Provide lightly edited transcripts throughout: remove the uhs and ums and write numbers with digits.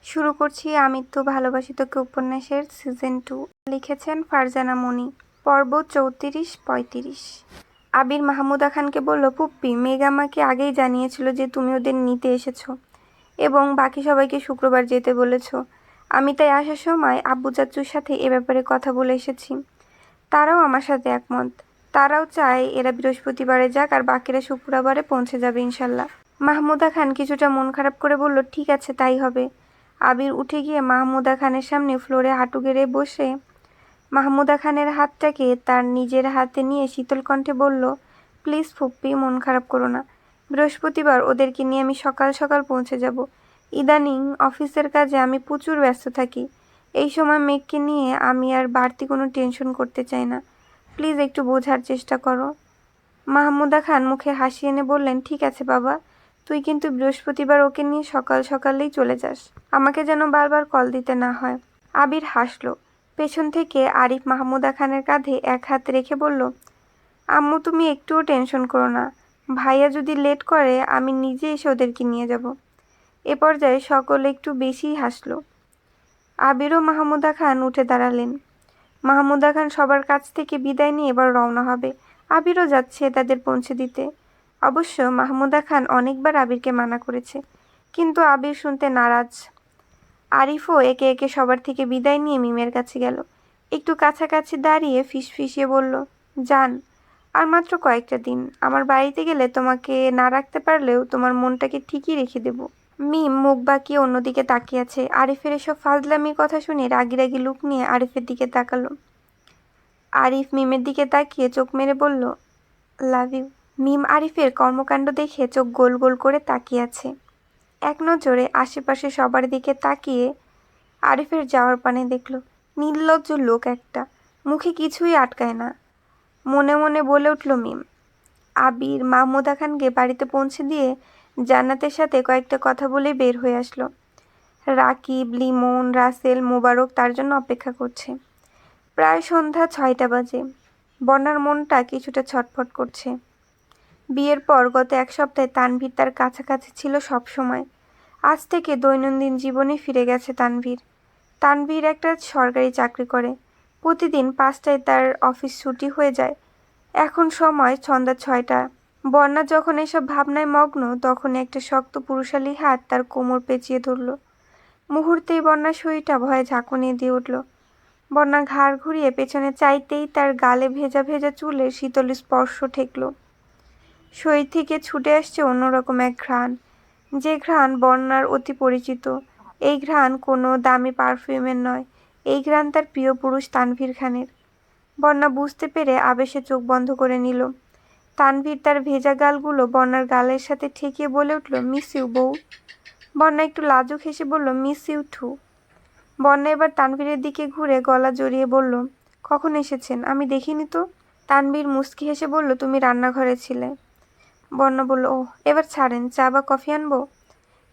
শুরু করছি আমৃত্যু ভালোবাসি তোকে উপন্যাসের সিজন 2। লিখেছেন ফারজানা মনি। পর্ব 34-35। আবির মাহমুদা খানকে বলল, পুপ্পি, মেঘ আমাকে আগেই জানিয়েছিল যে তুমি ওদের নিতে এসেছো এবং বাকি সবাইকে শুক্রবার যেতে বলেছ। আমি তাই আসার সময় আব্বু চাচ্চুর সাথে এ ব্যাপারে কথা বলে এসেছি। তারাও আমার সাথে একমত। তারাও চায় এরা বৃহস্পতিবারে যাক আর বাকিরা শুক্রবারে পৌঁছে যাবে ইনশাল্লাহ। মাহমুদা খান কিছুটা মন খারাপ করে বলল, ঠিক আছে, তাই হবে। আবির উঠে গিয়ে মাহমুদা খানের সামনে ফ্লোরে হাঁটু গেড়ে বসে মাহমুদা খানের হাতটাকে তার নিজের হাতে নিয়ে শীতল কণ্ঠে বলল, প্লিজ ফুপ্পি, মন খারাপ করো না। বৃহস্পতিবার ওদেরকে নিয়ে আমি সকাল সকাল পৌঁছে যাব। ইদানিং অফিসের কাজে আমি প্রচুর ব্যস্ত থাকি। এই সময় মেঘকে নিয়ে আমি আর বাড়তি কোনো টেনশন করতে চাই না। প্লিজ একটু বোঝার চেষ্টা করো। মাহমুদা খান মুখে হাসি এনে বললেন, ঠিক আছে বাবা, তুই কিন্তু বৃহস্পতিবার ওকে নিয়ে সকাল সকালেই চলে যাস। আমাকে যেন বারবার কল দিতে না হয়। আবির হাসল। পেছন থেকে আরিফ মাহমুদা খানের কাঁধে এক হাত রেখে বলল, আম্মু, তুমি একটুও টেনশন করো না। ভাইয়া যদি লেট করে আমি নিজে এসে ওদেরকে নিয়ে যাব। এ পর্যায়ে সকলে একটু বেশিই হাসল। আবির ও মাহমুদা খান উঠে দাঁড়ালেন। মাহমুদা খান সবার কাছ থেকে বিদায় নিয়ে এবার রওনা হবে। আবিরও যাচ্ছে তাদের পৌঁছে দিতে। অবশ্য মাহমুদা খান অনেকবার আবিরকে মানা করেছে, কিন্তু আবির শুনতে নারাজ। আরিফও একে একে সবার থেকে বিদায় নিয়ে মিমের কাছে গেল। একটু কাছাকাছি দাঁড়িয়ে ফিসফিসিয়ে বলল, যান, আর মাত্র কয়েকটা দিন। আমার বাড়িতে গেলে তোমাকে না রাখতে পারলেও তোমার মনটাকে ঠিকই রেখে দেব। মিম মুখ বাঁকিয়ে অন্যদিকে তাকিয়ে আছে। আরিফের এসব ফাজলামির কথা শুনে রাগি রাগি লুক নিয়ে আরিফের দিকে তাকালো। আরিফ মিমের দিকে তাকিয়ে চোখ মেরে বলল, লাভ ইউ। মিম আরিফের কর্মকাণ্ড দেখে চোখ গোল গোল করে তাকিয়ে আছে। এক নজরে আশেপাশে সবার দিকে তাকিয়ে আরিফের যাওয়ার পানে দেখল। নির্লজ্জ লোক একটা, মুখে কিছুই আটকায় না। মনে মনে বলে উঠল মিম। আবির মাহমুদা খানকে বাড়িতে পৌঁছে দিয়ে জান্নাতের সাথে কয়েকটা কথা বলে বের হয়ে আসলো। রাকিব, লিমন, রাসেল, মোবারক তার জন্য অপেক্ষা করছে। প্রায় সন্ধ্যা 6টা বাজে। বন্যার মনটা কিছুটা ছটফট করছে। বিয়ের পর গত এক সপ্তাহে তানভীর তার কাছাকাছি ছিল সব সময়। আজ থেকে দৈনন্দিন জীবনে ফিরে গেছে তানভীর। তানভীর একটা সরকারি চাকরি করে। প্রতিদিন 5টায় তার অফিস ছুটি হয়ে যায়। এখন সময় সন্ধ্যা 6টা। বন্যা যখন এসব ভাবনায় মগ্ন, তখন একটা শক্ত পুরুষালী হাত তার কোমর পেঁচিয়ে ধরল। মুহূর্তেই বন্যার শরীরটা ভয়ে ঝাঁকুনি দিয়ে উঠল। বন্যা ঘাড় ঘুরিয়ে পেছনে চাইতেই তার গালে ভেজা ভেজা চুলের শীতল স্পর্শ ঠেকল। শরীর থেকে ছুটে আসছে অন্যরকম এক ঘ্রাণ, যে ঘ্রাণ বন্যার অতি পরিচিত। এই ঘ্রাণ কোনো দামি পারফিউমের নয়, এই ঘ্রাণ তার প্রিয় পুরুষ তানভীর খানের। বন্যা বুঝতে পেরে আবেশে চোখ বন্ধ করে নিল। তানভীর তার ভেজা গালগুলো বন্যার গালের সাথে ঠেকিয়ে বলে উঠল, মিস ইউ বউ। বন্যা একটু লাজুক হেসে বলল, মিস ইউ টু। বন্যা এবার তানভীরের দিকে ঘুরে গলা জড়িয়ে বলল, কখন এসেছেন? আমি দেখিনি তো। তানভীর মুচকি হেসে বলল, তুমি রান্নাঘরে ছিলে। বন্যা বলল, ও, এবার ছাড়েন, চা বা কফি আনবো?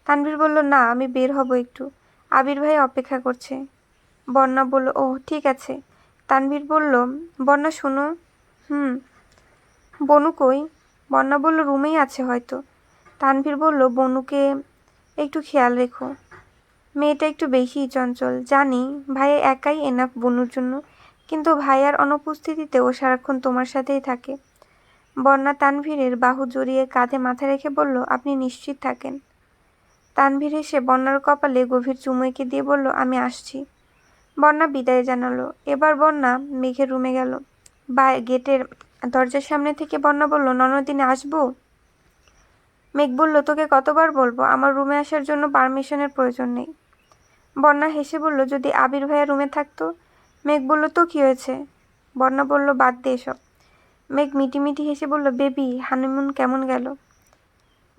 তানভীর বলল, না, আমি বের হব একটু, আবির ভাই অপেক্ষা করছে। বন্যা বলল, ও ঠিক আছে। তানভীর বলল, বন্যা শোনো। হুম। বনু কই? বন্যা বলল, রুমেই আছে হয়তো। তানভীর বলল, বনুকে একটু খেয়াল রেখো, মেয়েটা একটু বেশিই চঞ্চল। জানি ভাইয়া একাই এনাফ বনুর জন্য, কিন্তু ভাইয়ার অনুপস্থিতিতে ও সারাক্ষণ তোমার সাথেই থাকে। বন্যা তানভীরের বাহু জড়িয়ে কাঁধে মাথা রেখে বলল, আপনি নিশ্চিত থাকেন। তানভীর এসে বন্যার কপালে গভীর চুমু এঁকে দিয়ে বলল, আমি আসছি। বন্যা বিদায় জানালো। এবার বন্যা মেঘের রুমে গেল। গেটের দরজার সামনে থেকে বন্যা বলল, ননদিনী আসবো? মেঘ বলল, তোকে কতবার বলবো আমার রুমে আসার জন্য পারমিশনের প্রয়োজন নেই। বন্যা হেসে বলল, যদি আবির ভাইয়া রুমে থাকতো? মেঘ বলল, তো কি হয়েছে? বন্যা বলল, বাদ দে এসব। মেঘ মিটিমিটি হেসে বলল, বেবি, হানিমুন কেমন গেল?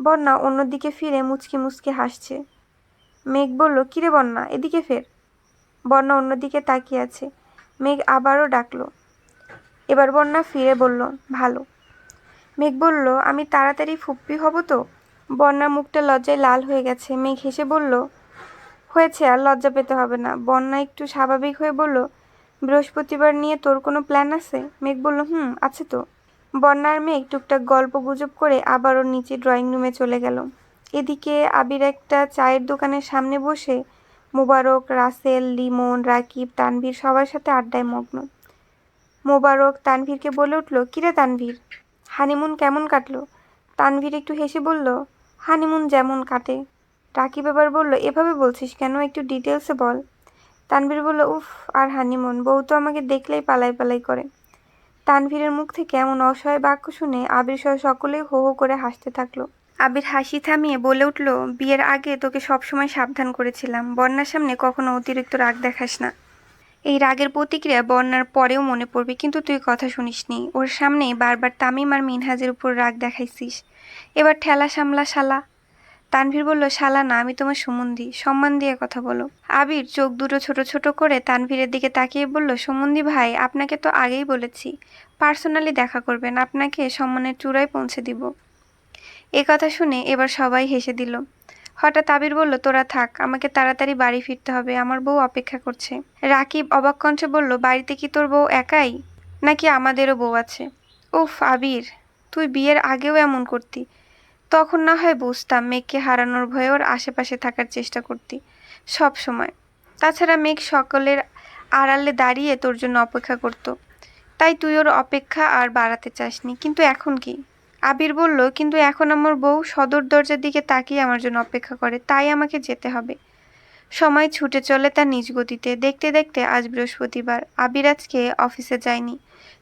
বন্যা অন্যদিকে ফিরে মুচকি মুচকি হাসছে। মেঘ বলল, কিরে বন্যা, এদিকে ফের। বন্যা অন্যদিকে তাকিয়ে আছে। মেঘ আবারও ডাকলো। এবার বন্যা ফিরে বলল, ভালো। মেঘ বলল, আমি তাড়াতাড়ি ফুপ্পি হব তো? বন্যার মুখটা লজ্জায় লাল হয়ে গেছে। মেঘ হেসে বলল, হয়েছে, আর লজ্জা পেতে হবে না। বন্যা একটু স্বাভাবিক হয়ে বলল, বৃহস্পতিবার নিয়ে তোর কোনো প্ল্যান আছে? মেঘ বলল, আছে তো। বন্যার মেঘ টুকটাক গল্প গুজব করে আবারও নিচে ড্রয়িং রুমে চলে গেল। এদিকে আবির একটা চায়ের দোকানের সামনে বসে মোবারক, রাসেল, লিমন, রাকিব, তানভীর সবার সাথে আড্ডায় মগ্ন। মোবারক তানভীরকে বলে উঠল, কিরে তানভীর, হানিমুন কেমন কাটলো? তানভীর একটু হেসে বলল, হানিমুন যেমন কাটে। রাকিব এবার বলল, এভাবে বলছিস কেন, একটু ডিটেলসে বল। তানভীর বলল, উফ, আর হানিমুন, বউ তো আমাকে দেখলেই পালাই পালাই করে। তানভীরের মুখ থেকে এমন অসহায় বাক্য শুনে আবির সহ সকলেই হো হো করে হাসতে থাকলো। আবির হাসি থামিয়ে বলে উঠল, বিয়ের আগে তোকে সবসময় সাবধান করেছিলাম, বন্যার সামনে কখনো অতিরিক্ত রাগ দেখাস না। এই রাগের প্রতিক্রিয়া বন্যার পরেও মনে পড়বে, কিন্তু তুই কথা শুনিসনি। ওর সামনেই বারবার তামিম আর মিনহাজের উপর রাগ দেখাইছিস। এবার ঠেলা সামলা শালা। তানভীর বলল, শালা না, আমি তোমার সুমন্দি, সম্মান দিয়ে কথা বলো। আবির চোখ দুটো ছোট ছোট করে তানভীরের দিকে তাকিয়ে বলল, সুমন্দি ভাই, আপনাকে তো আগেই বলেছি পার্সোনালি দেখা করবেন, আপনাকে সম্মানের চূড়ায় পৌঁছে দিব। এ কথা শুনে এবার সবাই হেসে দিল। হঠাৎ আবির বলল, তোরা থাক, আমাকে তাড়াতাড়ি বাড়ি ফিরতে হবে, আমার বউ অপেক্ষা করছে। রাকিব অবাক কণ্ঠে বলল, বাড়িতে কি তোর বউ একাই, নাকি আমাদেরও বউ আছে? উফ আবির, তুই বিয়ের আগেও এমন করতি, তখন না হয় বুঝতাম মেঘকে হারানোর ভয়ে ওর আশেপাশে থাকার চেষ্টা করতি সব সময়। তাছাড়া মেঘ সকলের আড়ালে দাঁড়িয়ে তোর জন্য অপেক্ষা করত, তাই তুই ওর অপেক্ষা আর বাড়াতে চাসনি। কিন্তু এখন কি? আবির বলল, কিন্তু এখন আমার বউ সদর দরজার দিকে তাকিয়ে আমার জন্য অপেক্ষা করে, তাই আমাকে যেতে হবে। সময় ছুটে চলে তার নিজ গতিতে। দেখতে দেখতে আজ বৃহস্পতিবার। আবির আজকে অফিসে যায়নি।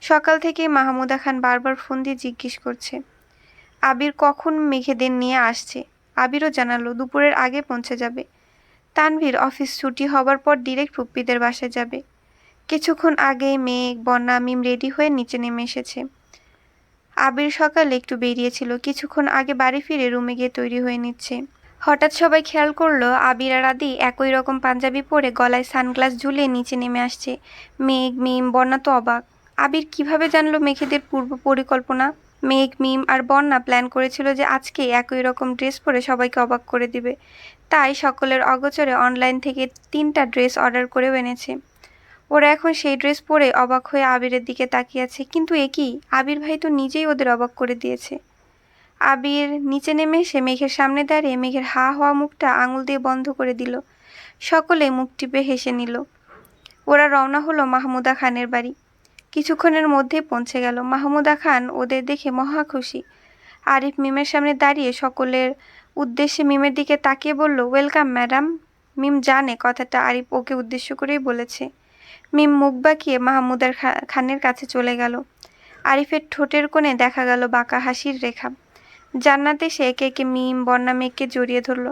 সকাল থেকেই মাহমুদা খান বারবার ফোন দিয়ে জিজ্ঞেস করছে আবির কখন মেঘেদের নিয়ে আসছে। আবিরও জানালো দুপুরের আগে পৌঁছে যাবে। তানভীর অফিস ছুটি হবার পর ডিরেক্ট ফুপ্পিদের বাসায় যাবে। কিছুক্ষণ আগেই মেঘ, বন্যা, মিম রেডি হয়ে নিচে নেমে এসেছে। আবির সকালে একটু বেরিয়েছিল, কিছুক্ষণ আগে বাড়ি ফিরে রুমে গিয়ে তৈরি হয়ে নিচ্ছে। হঠাৎ সবাই খেয়াল করলো আবির আর আদি একই রকম পাঞ্জাবি পরে গলায় সানগ্লাস ঝুলিয়ে নিচে নেমে আসছে। মেঘ, মিম, বন্যা তো অবাক। আবির কিভাবে জানলো মেঘেদের পূর্ব পরিকল্পনা? মেঘ, মিম আর বন্যা প্ল্যান করেছিল যে আজকে একই রকম ড্রেস পরে সবাইকে অবাক করে দিবে। তাই সকলের অগোচরে অনলাইন থেকে 3টা ড্রেস অর্ডার করেও এনেছে। ওরা এখন সেই ড্রেস পরে অবাক হয়ে আবিরের দিকে তাকিয়ে আছে। কিন্তু এ কি, আবির ভাই তো নিজেই ওদের অবাক করে দিয়েছে। আবির নিচে নেমে এসে মেঘের সামনে দাঁড়িয়ে মেঘের হা হওয়া মুখটা আঙুল দিয়ে বন্ধ করে দিল। সকলে মুখ টিপে হেসে নিল। ওরা রওনা হলো মাহমুদা খানের বাড়ি। কিছুক্ষণের মধ্যেই পৌঁছে গেল। মাহমুদা খান ওদের দেখে মহা খুশি। আরিফ মিমের সামনে দাঁড়িয়ে সকলের উদ্দেশ্যে মিমের দিকে তাকিয়ে বলল, ওয়েলকাম ম্যাডাম। মিম জানে কথাটা আরিফ ওকে উদ্দেশ্য করেই বলেছে। মিম মুখ বাঁকিয়ে মাহমুদার খানের কাছে চলে গেল। আরিফের ঠোঁটের কোণে দেখা গেল বাঁকা হাসির রেখা। জান্নাত এসে একে একে মিম, বন্যা, মেঘকে জড়িয়ে ধরল।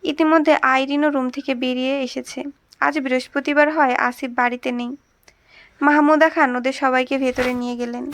ইতিমধ্যে আইরিনও রুম থেকে বেরিয়ে এসেছে। আজ বৃহস্পতিবার হয়, আসিফ বাড়িতে নেই। মাহমুদা খান ওদের সবাইকে ভেতরে নিয়ে গেলেন।